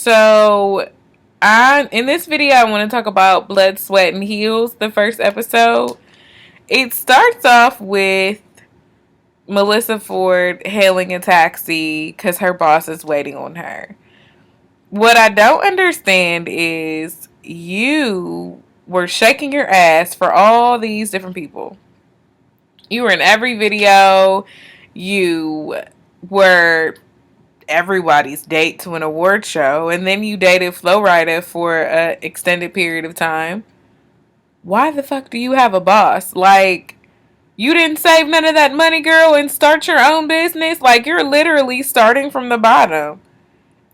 So, in this video, I want to talk about Blood, Sweat, and Heels, the first episode. It starts off with Melissa Ford hailing a taxi because her boss is waiting on her. What I don't understand is you were shaking your ass for all these different people. You were in every video. You were everybody's date to an award show, and then you dated Flo Rida for an extended period of time. Why the fuck do you have a boss? Like, you didn't save none of that money, girl, and start your own business? Like, you're literally starting from the bottom.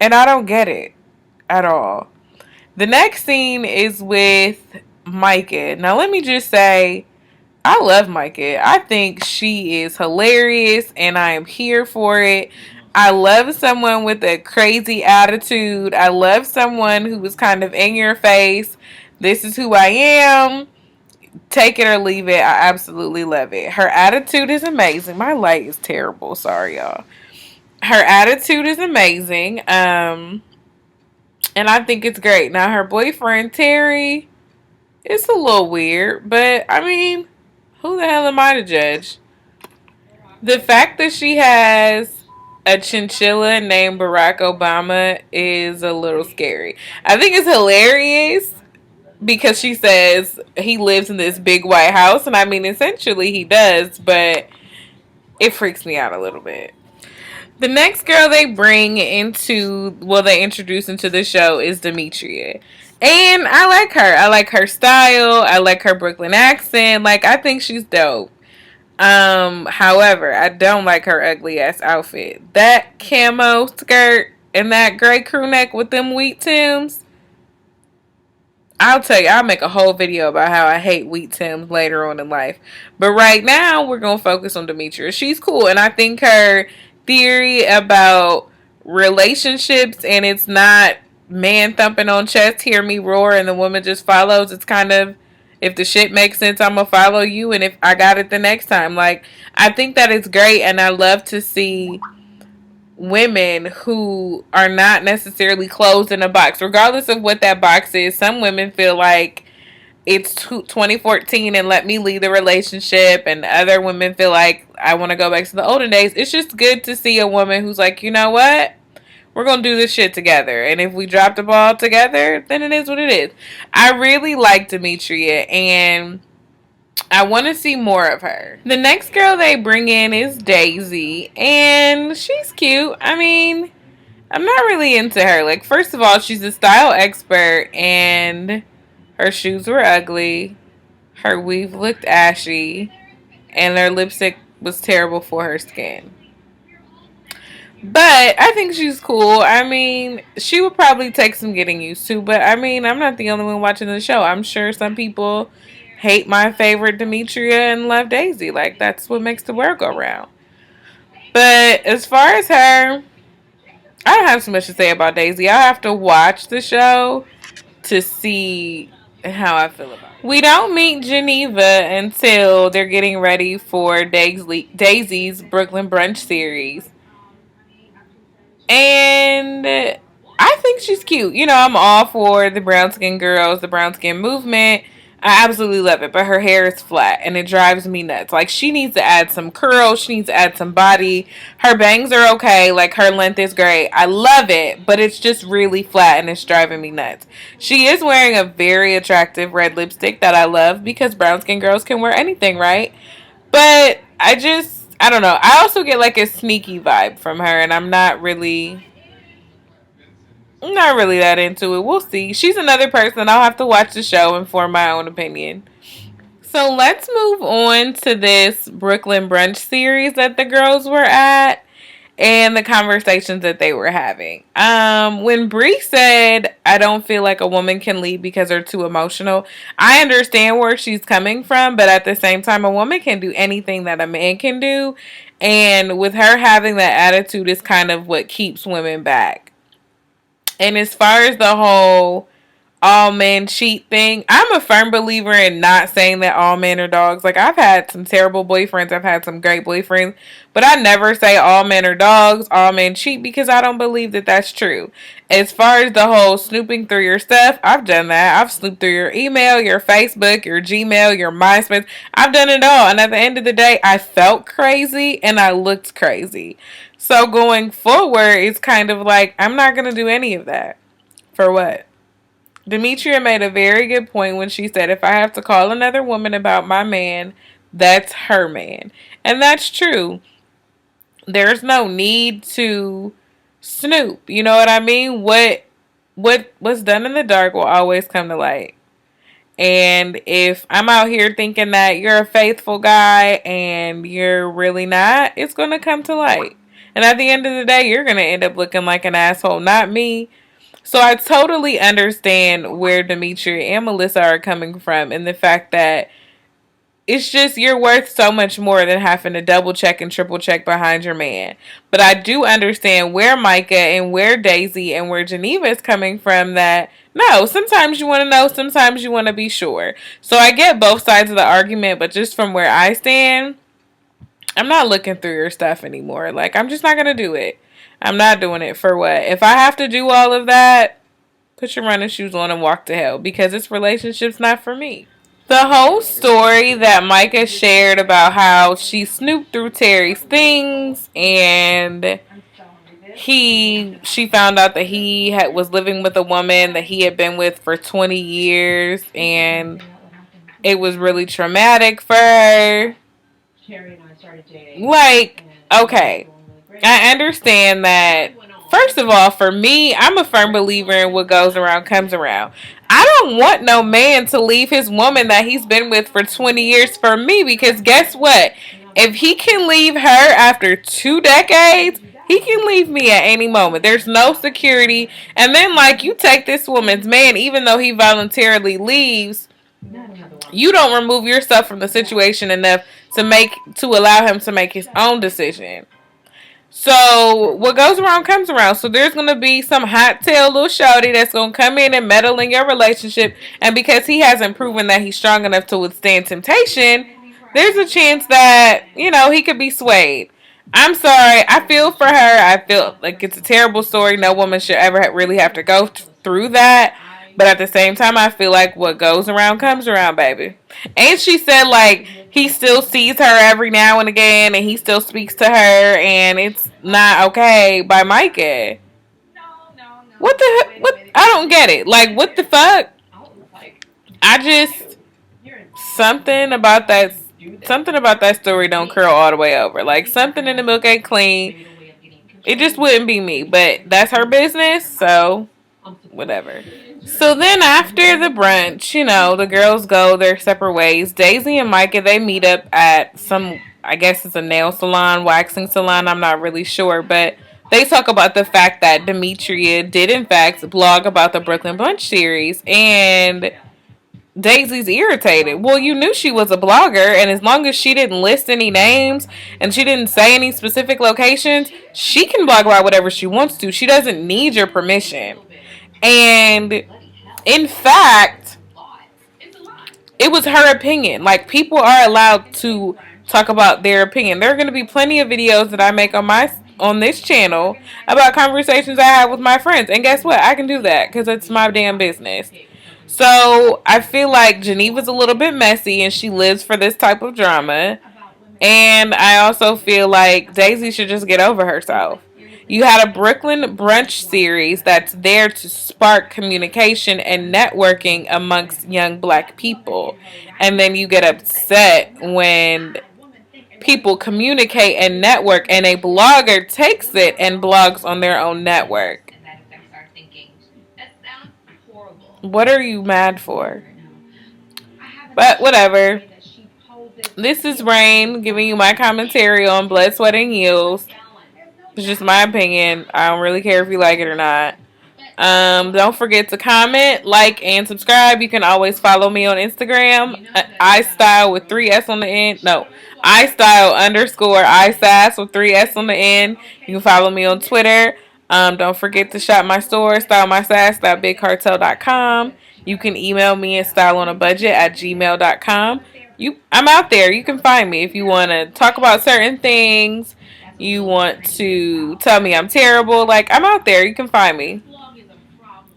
And I don't get it at all. The next scene is with Micah. Now, let me just say, I love Micah. I think she is hilarious, and I am here for it. I love someone with a crazy attitude. I love someone who is kind of in your face. This is who I am. Take it or leave it. I absolutely love it. Her attitude is amazing. My light is terrible. Sorry, y'all. Her attitude is amazing. And I think it's great. Now, her boyfriend, Terry, it's a little weird, but I mean, who the hell am I to judge? The fact that she has a chinchilla named Barack Obama is a little scary. I think it's hilarious because she says he lives in this big white house, and I mean, essentially he does, but it freaks me out a little bit. The next girl they they introduce into the show is Demetria. And I like her. I like her style. I like her Brooklyn accent. Like, I think she's dope. However, I don't like her ugly ass outfit. That camo skirt and that gray crew neck with them wheat Tims. I'll tell you, I'll make a whole video about how I hate wheat Tims later on in life. But right now, we're going to focus on Demetria. She's cool, and I think her theory about relationships, and it's not man thumping on chest, hear me roar, and the woman just follows. It's kind of, if the shit makes sense, I'm going to follow you, and if I got it the next time. Like, I think that is great, and I love to see women who are not necessarily closed in a box, regardless of what that box is. Some women feel like it's 2014 and let me lead the relationship, and other women feel like I want to go back to the olden days. It's just good to see a woman who's like, you know what? We're going to do this shit together. And if we drop the ball together, then it is what it is. I really like Demetria, and I want to see more of her. The next girl they bring in is Daisy, and she's cute. I mean, I'm not really into her. Like, first of all, she's a style expert, and her shoes were ugly, her weave looked ashy, and her lipstick was terrible for her skin. But I think she's cool. I mean, she would probably take some getting used to, but I mean, I'm not the only one watching the show. I'm sure some people hate my favorite Demetria and love Daisy. Like, that's what makes the world go round. But as far as her, I don't have so much to say about Daisy. I have to watch the show to see how I feel about it. We don't meet Geneva until they're getting ready for Daisy's Brooklyn Brunch series. And I think she's cute. You know, I'm all for the brown skin girls, the brown skin movement. I absolutely love it, but her hair is flat and it drives me nuts. Like, she needs to add some curls, she needs to add some body. Her bangs are okay, like her length is great. I love it, but it's just really flat and it's driving me nuts. She is wearing a very attractive red lipstick that I love because brown skin girls can wear anything, right? But I don't know. I also get like a sneaky vibe from her, and I'm not really that into it. We'll see. She's another person. I'll have to watch the show and form my own opinion. So let's move on to this Brooklyn Brunch series that the girls were at and the conversations that they were having. When Bree said, I don't feel like a woman can lead because they're too emotional, I understand where she's coming from, but at the same time, a woman can do anything that a man can do. And with her having that attitude is kind of what keeps women back. And as far as the whole all men cheat thing. I'm a firm believer in not saying that all men are dogs. Like, I've had some terrible boyfriends, I've had some great boyfriends, but I never say all men are dogs, all men cheat, because I don't believe that that's true. As far as the whole snooping through your stuff, I've done that. I've snooped through your email, your Facebook, your Gmail, your MySpace. I've done it all. And at the end of the day, I felt crazy and I looked crazy. So going forward, it's kind of like, I'm not going to do any of that. For what? Demetria made a very good point when she said, if I have to call another woman about my man, that's her man. And that's true. There's no need to snoop. You know what I mean? What's done in the dark will always come to light. And if I'm out here thinking that you're a faithful guy and you're really not, it's going to come to light. And at the end of the day, you're going to end up looking like an asshole, not me. So I totally understand where Demetria and Melissa are coming from, and the fact that it's just you're worth so much more than having to double check and triple check behind your man. But I do understand where Micah and where Daisy and where Geneva is coming from, that no, sometimes you want to know, sometimes you want to be sure. So I get both sides of the argument, but just from where I stand, I'm not looking through your stuff anymore. Like, I'm just not going to do it. I'm not doing it. For what? If I have to do all of that, put your running shoes on and walk to hell, because this relationship's not for me. The whole story that Micah shared about how she snooped through Terry's things, and she found out that was living with a woman that he had been with for 20 years, and it was really traumatic for her. Like, okay, I understand that. First of all, for me, I'm a firm believer in what goes around comes around. I don't want no man to leave his woman that he's been with for 20 years for me, because guess what? If he can leave her after 2 decades, he can leave me at any moment. There's no security. And then, like, you take this woman's man, even though he voluntarily leaves, you don't remove yourself from the situation enough to allow him to make his own decision. So what goes around comes around. So there's gonna be some hot tail little shorty that's gonna come in and meddle in your relationship, and because he hasn't proven that he's strong enough to withstand temptation, there's a chance that he could be swayed. I'm sorry. I feel for her. I feel like it's a terrible story. No woman should ever really have to go through that. But at the same time, I feel like what goes around comes around, baby. And she said, like, he still sees her every now and again, and he still speaks to her, and it's not okay by Micah. What the heck? What? I don't get it. Like, what the fuck? I just something about that story don't curl all the way over. Like, something in the milk ain't clean. It just wouldn't be me, but that's her business, so whatever. So then after the brunch, the girls go their separate ways. Daisy and Micah, they meet up at some, I guess it's a nail salon, waxing salon, I'm not really sure, but they talk about the fact that Demetria did in fact blog about the Brooklyn Brunch series, and Daisy's irritated. Well, you knew she was a blogger, and as long as she didn't list any names and she didn't say any specific locations, she can blog about whatever she wants to. She doesn't need your permission. And in fact, it was her opinion. Like, people are allowed to talk about their opinion. There are going to be plenty of videos that I make on this channel about conversations I have with my friends. And guess what? I can do that because it's my damn business. So I feel like Geneva's a little bit messy and she lives for this type of drama. And I also feel like Daisy should just get over herself. You had a Brooklyn Brunch series that's there to spark communication and networking amongst young black people. And then you get upset when people communicate and network and a blogger takes it and blogs on their own network. What are you mad for? But whatever. This is Rain giving you my commentary on Blood, Sweat, and Heels. It's just my opinion. I don't really care if you like it or not. Don't forget to comment, like, and subscribe. You can always follow me on Instagram. iStyle with 3 S on the end. No, iStyle _ iSass with 3 S on the end. You can follow me on Twitter. Don't forget to shop my store, stylemysass.bigcartel.com. You can email me at styleonabudget@gmail.com. I'm out there. You can find me if you want to talk about certain things. You want to tell me I'm terrible. Like, I'm out there. You can find me.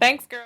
Thanks, girl.